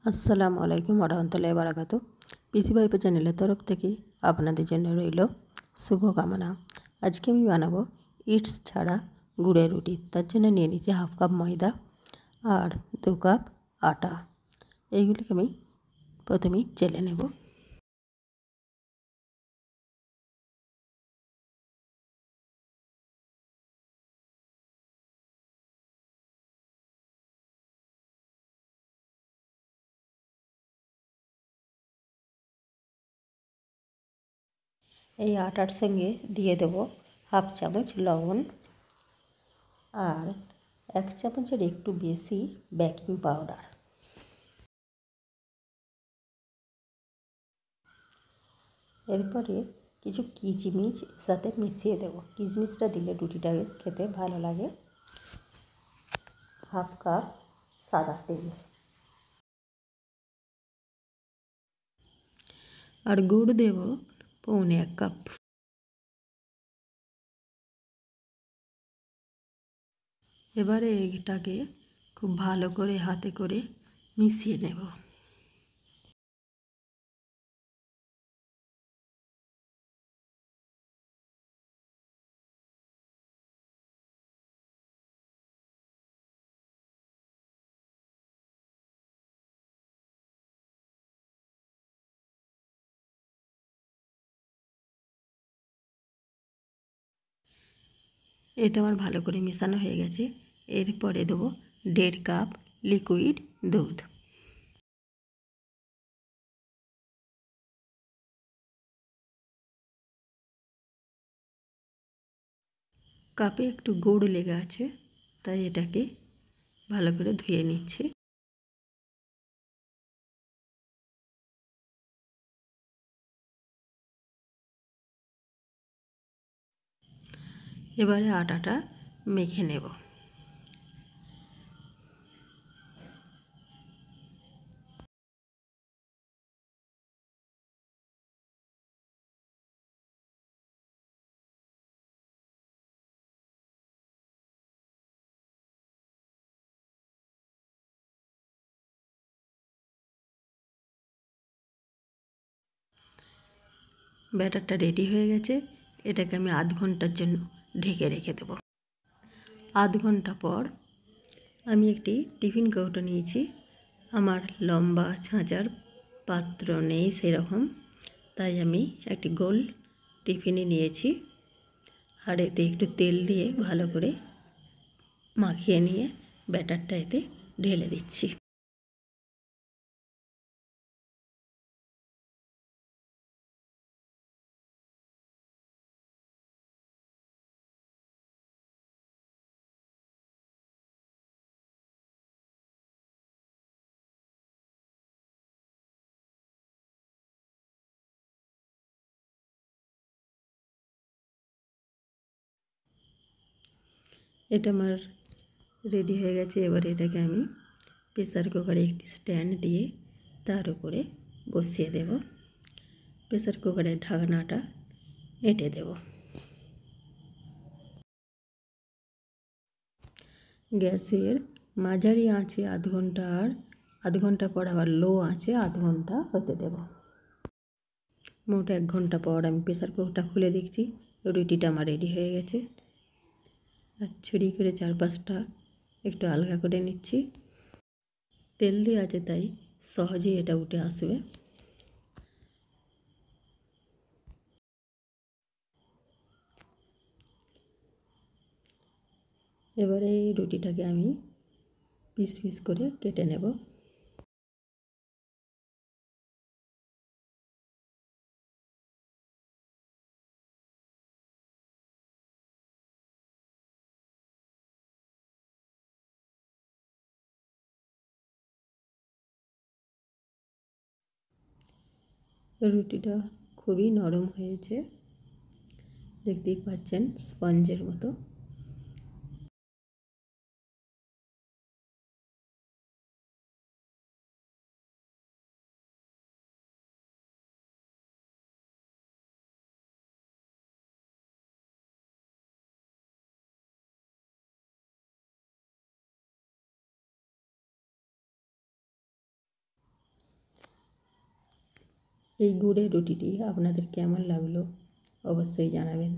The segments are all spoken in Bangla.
আসসালামু আলাইকুম ওরহমতুল্লাহি বারাকাতু। পিসি ভাইপো চ্যানেলের তরফ থেকে আপনাদের জন্য রইল শুভকামনা। আজকে আমি বানাবো ইটস ছাড়া গুড়ের রুটি। তার জন্য নিয়ে নিচ্ছি হাফ কাপ ময়দা আর 2 কাপ আটা। এইগুলিকে আমি প্রথমেই চেলে নেব। এই আটার সঙ্গে দিয়ে দেবো হাফ চামচ লবণ আর 1 চামচের একটু বেশি বেকিং পাউডার। এরপরে কিছু কিচমিচ সাথে মিশিয়ে দেবো। কিশমিশটা দিলে রুটিটা বেশ খেতে ভালো লাগে। হাফ কাপ সাদা তেল আর গুড় দেব পৌনে 1 কাপ। এবারে এটাকে খুব ভালো করে হাতে করে মিশিয়ে নেব। এটা আমার ভালো করে মেশানো হয়ে গেছে। এরপরে দেবো 1.5 কাপ লিকুইড দুধ। কাপে একটু গুড় লেগে আছে, তাই এটাকে ভালো করে ধুয়ে নিচ্ছি। এবারে আটাটা মেখে নেব। ব্যাটারটা রেডি হয়ে গেছে। এটাকে আমি আধ ঘন্টার জন্য ঢেকে রেখে দেব। আধ ঘন্টা পর আমি একটি টিফিন কৌটো নিয়েছি। আমার লম্বা ছাঁচার পাত্র নেই সেরকম, তাই আমি একটি গোল টিফিনে নিয়েছি। আর এতে একটু তেল দিয়ে ভালো করে মাখিয়ে নিয়ে ব্যাটারটা এতে ঢেলে দিচ্ছি। এটা আমার রেডি হয়ে গেছে। এবার এটাকে আমি প্রেসার কুকারে একটি স্ট্যান্ড দিয়ে তার উপরে বসিয়ে দেব। প্রেসার কুকারের ঢাকনাটা এঁটে দেব। গ্যাসের মাঝারি আঁচে আধ ঘন্টা পর আবার লো আঁচে আধ ঘন্টা হতে দেব। মোট 1 ঘন্টা পর আমি প্রেসার কুকারটা খুলে দেখছি রুটিটা আমার রেডি হয়ে গেছে। আর ছুরি করে চারপাশটা একটু আলগা করে নিচ্ছি। তেল দিয়ে আছে তাই সহজেই এটা উঠে আসবে। এবারে এই রুটিটাকে আমি পিস পিস করে কেটে নেব। রুটিটা খুবই নরম হয়েছে, দেখতেই পাচ্ছেন স্পঞ্জের মতো। এই গুড়ের রুটিটি আপনাদের কেমন লাগলো অবশ্যই জানাবেন।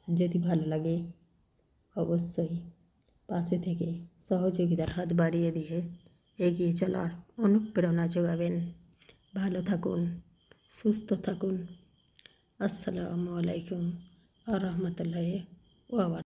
যদি ভালো লাগে অবশ্যই পাশে থেকে সহযোগিতার হাত বাড়িয়ে দিয়ে এগিয়ে চলার অনুপ্রেরণা যোগাবেন। ভালো থাকুন, সুস্থ থাকুন। আসসালামু আলাইকুম ওয়া রাহমাতুল্লাহি ওয়া বারাকাতুহু।